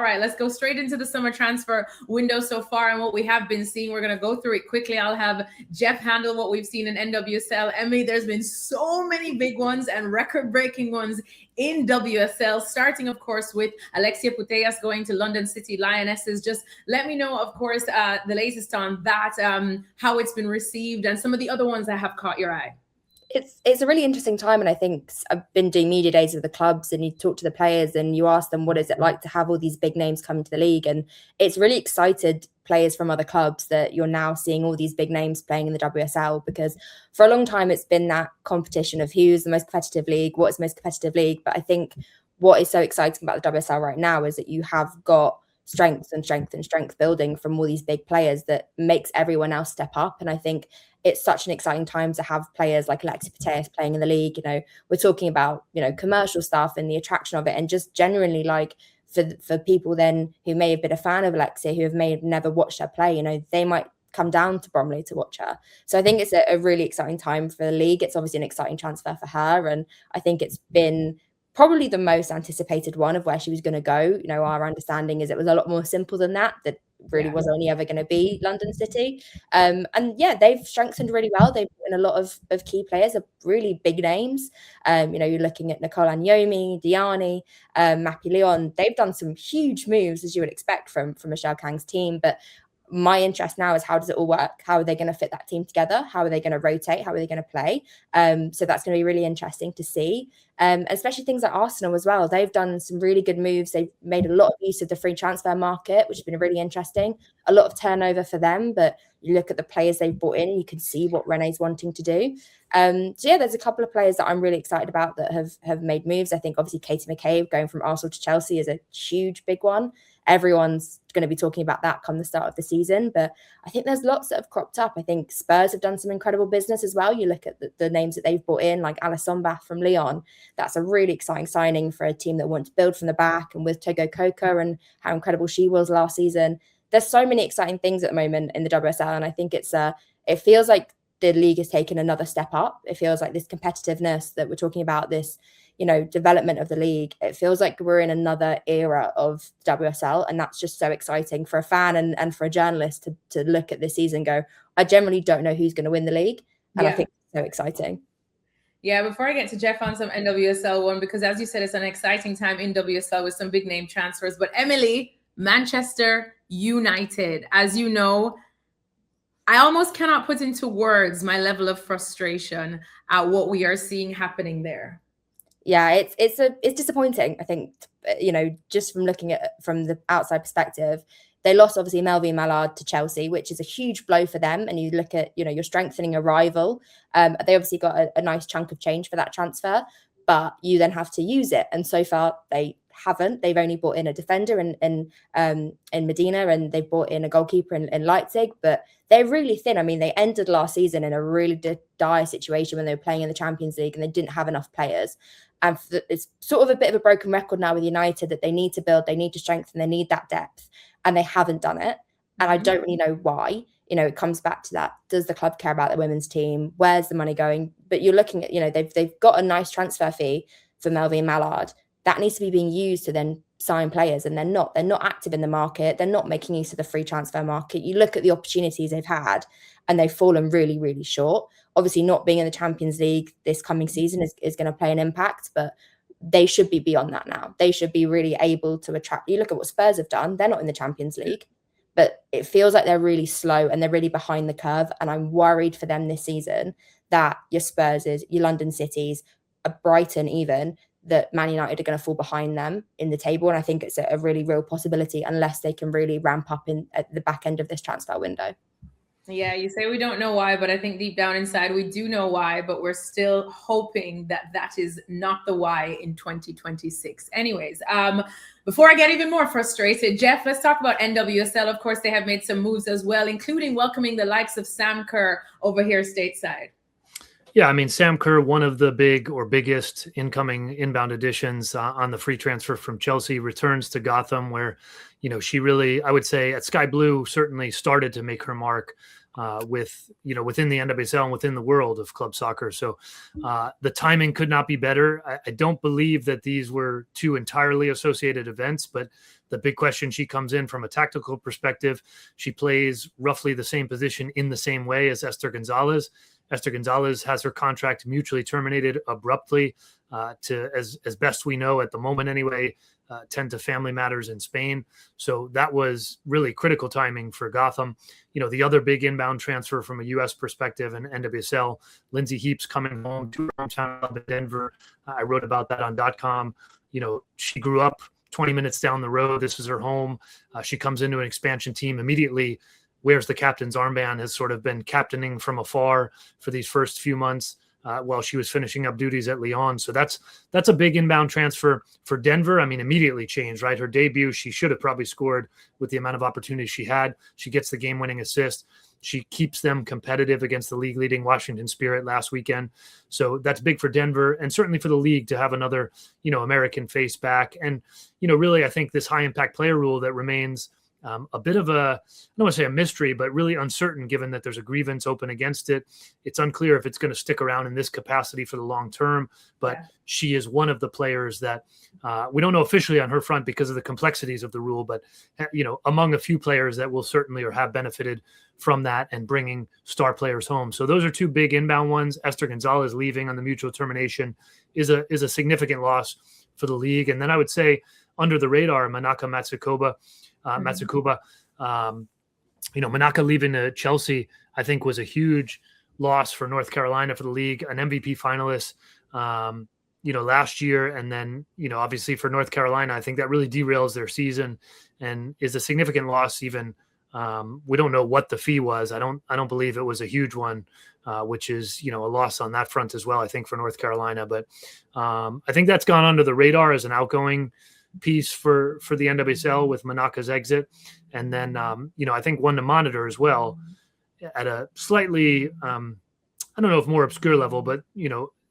right, let's go straight into the summer transfer window so far and what we have been seeing. We're going to go through it quickly. I'll have Jeff handle what we've seen in NWSL. Emily, there's been so many big ones and record-breaking ones in WSL, starting, of course, with Alexia Putellas going to London City Lionesses. Just let me know, of course, the latest on that, how it's been received, and some of the other ones that have caught your eye. It's a really interesting time, and I think I've been doing media days with the clubs, and you talk to the players and you ask them what is it like to have all these big names come to the league, and it's really excited players from other clubs that you're now seeing all these big names playing in the WSL, because for a long time it's been that competition of who's the most competitive league, what is the most competitive league. But I think what is so exciting about the WSL right now is that you have got strength and strength and strength building from all these big players that makes everyone else step up. And I think it's such an exciting time to have players like Alexis Putellas playing in the league. You know, we're talking about, you know, commercial stuff and the attraction of it, and just genuinely like for people then who may have been a fan of Alexia, who may have never watched her play, you know, they might come down to Bromley to watch her. So I think it's a really exciting time for the league. It's obviously an exciting transfer for her, and I think it's been probably the most anticipated one of where she was going to go. You know, our understanding is it was a lot more simple than that really was only ever going to be London City. And yeah, they've strengthened really well. They've been a lot of key players, of really big names. You know, you're looking at Nicole Anyomi, Diani, Mappy Leon. They've done some huge moves, as you would expect from Michelle Kang's team. But my interest now is, how does it all work? How are they going to fit that team together? How are they going to rotate? How are they going to play? So that's going to be really interesting to see. Especially things like Arsenal as well. They've done some really good moves. They've made a lot of use of the free transfer market, which has been really interesting. A lot of turnover for them, but you look at the players they've brought in, you can see what Renee's wanting to do. So yeah, there's a couple of players that I'm really excited about that have made moves. I think obviously Katie McCabe going from Arsenal to Chelsea is a huge, big one. Everyone's going to be talking about that come the start of the season. But I think there's lots that have cropped up. I think Spurs have done some incredible business as well. You look at the names that they've brought in, like Alice Sombath from Lyon. That's a really exciting signing for a team that wants to build from the back, and with Togo Coca and how incredible she was last season. There's so many exciting things at the moment in the WSL, and I think it feels like the league has taken another step up. It feels like this competitiveness that we're talking about, this, you know, development of the league, it feels like we're in another era of WSL, and that's just so exciting for a fan and for a journalist to look at this season and go, I generally don't know who's going to win the league, and I think it's so exciting. Yeah, before I get to Jeff on some NWSL one, because as you said, it's an exciting time in WSL with some big name transfers. But Emily, Manchester United, as you know, I almost cannot put into words my level of frustration at what we are seeing happening there. Yeah, it's disappointing. I think, you know, just from looking at from the outside perspective, they lost obviously Melvin Mallard to Chelsea, which is a huge blow for them. And you look at, you know, you're strengthening a rival. They obviously got a nice chunk of change for that transfer, but you then have to use it. And so far they haven't. They've only brought in a defender in Medina, and they've brought in a goalkeeper in Leipzig, but they're really thin. I mean, they ended last season in a really dire situation when they were playing in the Champions League and they didn't have enough players. And it's sort of a bit of a broken record now with United, that they need to build, they need to strengthen, they need that depth, and they haven't done it. And I don't really know why. You know, it comes back to that. Does the club care about the women's team? Where's the money going? But you're looking at, you know, they've got a nice transfer fee for Melvin Mallard. That needs to be being used to then sign players, and they're not active in the market. They're not making use of the free transfer market. You look at the opportunities they've had and they've fallen really, really short. Obviously not being in the Champions League this coming season is going to play an impact, but they should be beyond that now. They should be really able to attract. You look at what Spurs have done. They're not in the Champions League, but it feels like they're really slow and they're really behind the curve. And I'm worried for them this season that your Spurses, your London Cities, Brighton even, that Man United are going to fall behind them in the table. And I think it's a really real possibility unless they can really ramp up at the back end of this transfer window. Yeah, you say we don't know why, but I think deep down inside we do know why, but we're still hoping that that is not the why in 2026. Anyways, before I get even more frustrated, Jeff, let's talk about NWSL. Of course, they have made some moves as well, including welcoming the likes of Sam Kerr over here stateside. Yeah, I mean, Sam Kerr, one of the biggest incoming inbound additions on the free transfer from Chelsea, returns to Gotham, where, you know, she really, I would say at Sky Blue, certainly started to make her mark within the NWSL and within the world of club soccer. So the timing could not be better. I don't believe that these were two entirely associated events, but the big question, she comes in from a tactical perspective. She plays roughly the same position in the same way as Esther Gonzalez. Esther Gonzalez has her contract mutually terminated abruptly to, as best we know at the moment anyway, tend to family matters in Spain. So that was really critical timing for Gotham. The other big inbound transfer from a U.S. perspective in NWSL, Lindsay Heaps coming home to her hometown club in Denver. I wrote about that on .com. She grew up 20 minutes down the road. This is her home. She comes into an expansion team immediately, wears the captain's armband, has sort of been captaining from afar for these first few months while she was finishing up duties at Lyon. So that's a big inbound transfer for Denver. I mean, immediately changed, right? Her debut, she should have probably scored with the amount of opportunities she had. She gets the game-winning assist. She keeps them competitive against the league-leading Washington Spirit last weekend. So that's big for Denver and certainly for the league to have another, American face back. And, really, I think this high-impact player rule that remains a bit of I don't want to say a mystery, but really uncertain given that there's a grievance open against it. It's unclear if it's going to stick around in this capacity for the long term, but she is one of the players that we don't know officially on her front because of the complexities of the rule, but, among a few players that will certainly or have benefited from that and bringing star players home. So those are two big inbound ones. Esther Gonzalez leaving on the mutual termination is a significant loss for the league. And then I would say under the radar, Manaka Matsukuba, Manaka leaving to Chelsea, I think was a huge loss for North Carolina, for the league, an MVP finalist, last year. And then, obviously for North Carolina, I think that really derails their season and is a significant loss. Even we don't know what the fee was. I don't believe it was a huge one, which is, a loss on that front as well, I think, for North Carolina. But I think that's gone under the radar as an outgoing piece for the NWSL with Manaka's exit. And then, I think one to monitor as well at a slightly, I don't know if more obscure level, but,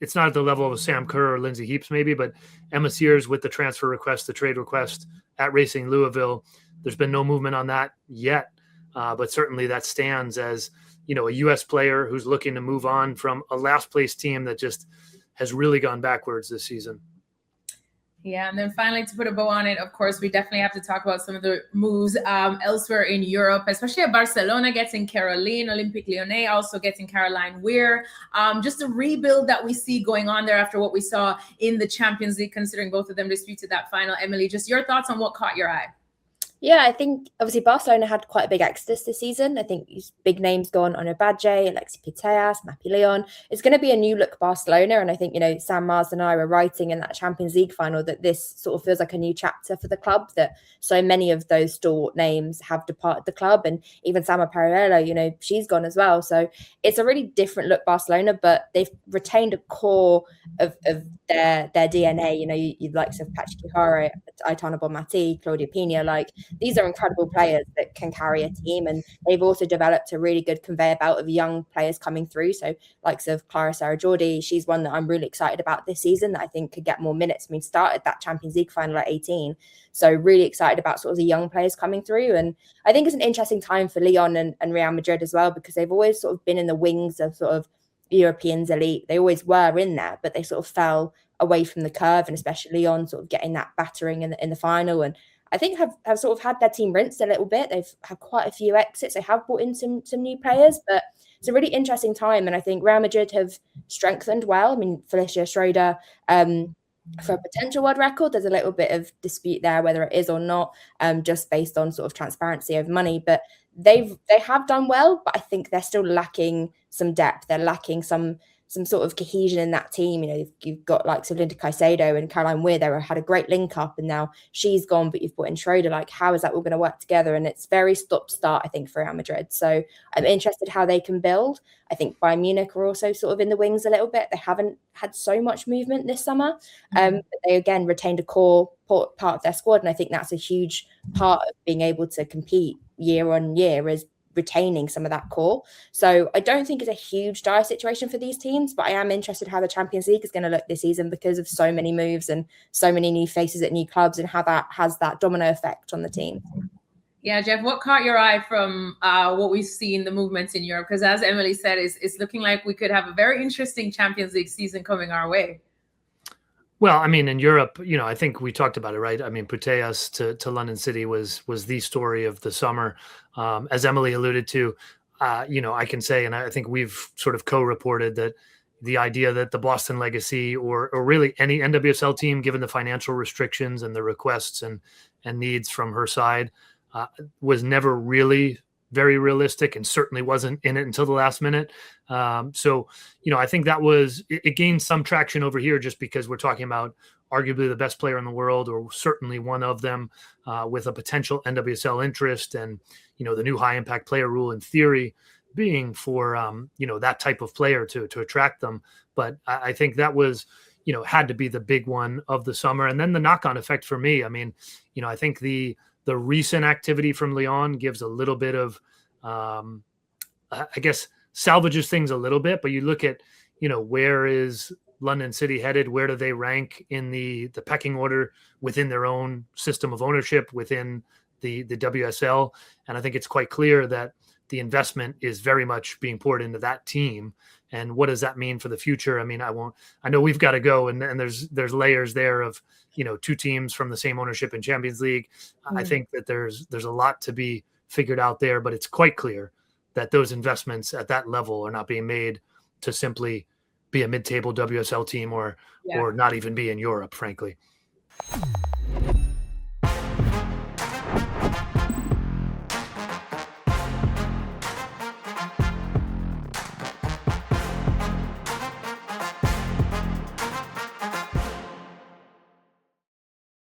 it's not at the level of a Sam Kerr or Lindsay Heaps maybe, but Emma Sears with the transfer request, the trade request at Racing Louisville. There's been no movement on that yet, but certainly that stands as, a U.S. player who's looking to move on from a last place team that just has really gone backwards this season. Yeah, and then finally, to put a bow on it, of course, we definitely have to talk about some of the moves elsewhere in Europe, especially at Barcelona getting Caroline, Olympique Lyonnais also getting Caroline Weir. Just a rebuild that we see going on there after what we saw in the Champions League, considering both of them disputed that final. Emily, just your thoughts on what caught your eye? Yeah, I think obviously Barcelona had quite a big exodus this season. I think these big names gone, Ono Badje, Alexis Putellas, Mappy Leon. It's going to be a new look Barcelona. And I think, Sam Mars and I were writing in that Champions League final that this sort of feels like a new chapter for the club, that so many of those stalwart names have departed the club. And even Sama Parallelo, she's gone as well. So it's a really different look Barcelona, but they've retained a core of their DNA. You likes of Patrick Kihara, Aitana Bonmati, Claudia Pina, these are incredible players that can carry a team, and they've also developed a really good conveyor belt of young players coming through. So likes of Clara Sarajordi, she's one that I'm really excited about this season that I think could get more minutes. I mean, started that Champions League final at 18. So really excited about sort of the young players coming through. And I think it's an interesting time for Lyon and Real Madrid as well, because they've always sort of been in the wings of sort of Europeans elite. They always were in there, but they sort of fell away from the curve, and especially Lyon sort of getting that battering in the final. And I think have sort of had their team rinsed a little bit. They've had quite a few exits. They have brought in some new players, but it's a really interesting time. And I think Real Madrid have strengthened well. I mean, Felicia Schroeder, for a potential world record, there's a little bit of dispute there whether it is or not, just based on sort of transparency over money. But they have done well, but I think they're still lacking some depth. They're lacking some sort of cohesion in that team. You've got like Linda Caicedo and Caroline Weir. They had a great link up, and now she's gone, but you've brought in Schroeder. How is that all going to work together? And it's very stop-start, I think, for Real Madrid. So I'm interested how they can build. I think Bayern Munich are also sort of in the wings a little bit. They haven't had so much movement this summer. But they, again, retained a core part of their squad, and I think that's a huge part of being able to compete year on year, is retaining some of that core. So I don't think it's a huge dire situation for these teams, but I am interested how the Champions League is going to look this season because of so many moves and so many new faces at new clubs, and how that has that domino effect on the team. Yeah, Jeff, what caught your eye from what we've seen, the movements in Europe? Because as Emily said, it's looking like we could have a very interesting Champions League season coming our way. Well, I mean, in Europe, I think we talked about it, right? I mean, Putellas to London City was the story of the summer. As Emily alluded to, I can say, and I think we've sort of co-reported that the idea that the Boston Legacy or really any NWSL team, given the financial restrictions and the requests and needs from her side, was never really very realistic and certainly wasn't in it until the last minute. So, I think that it gained some traction over here just because we're talking about arguably the best player in the world, or certainly one of them, with a potential NWSL interest, and, the new high impact player rule in theory being for, that type of player to attract them. But I think that was, had to be the big one of the summer. And then the knock-on effect for me, I mean, I think the recent activity from Lyon gives a little bit of, I guess, salvages things a little bit. But you look at, where is London City headed? Where do they rank in the pecking order within their own system of ownership within the WSL? And I think it's quite clear that the investment is very much being poured into that team. And what does that mean for the future? I mean, I know we've got to go, and there's layers there of, two teams from the same ownership in Champions League. I think that there's a lot to be figured out there, but it's quite clear that those investments at that level are not being made to simply be a mid-table WSL team or not even be in Europe, frankly.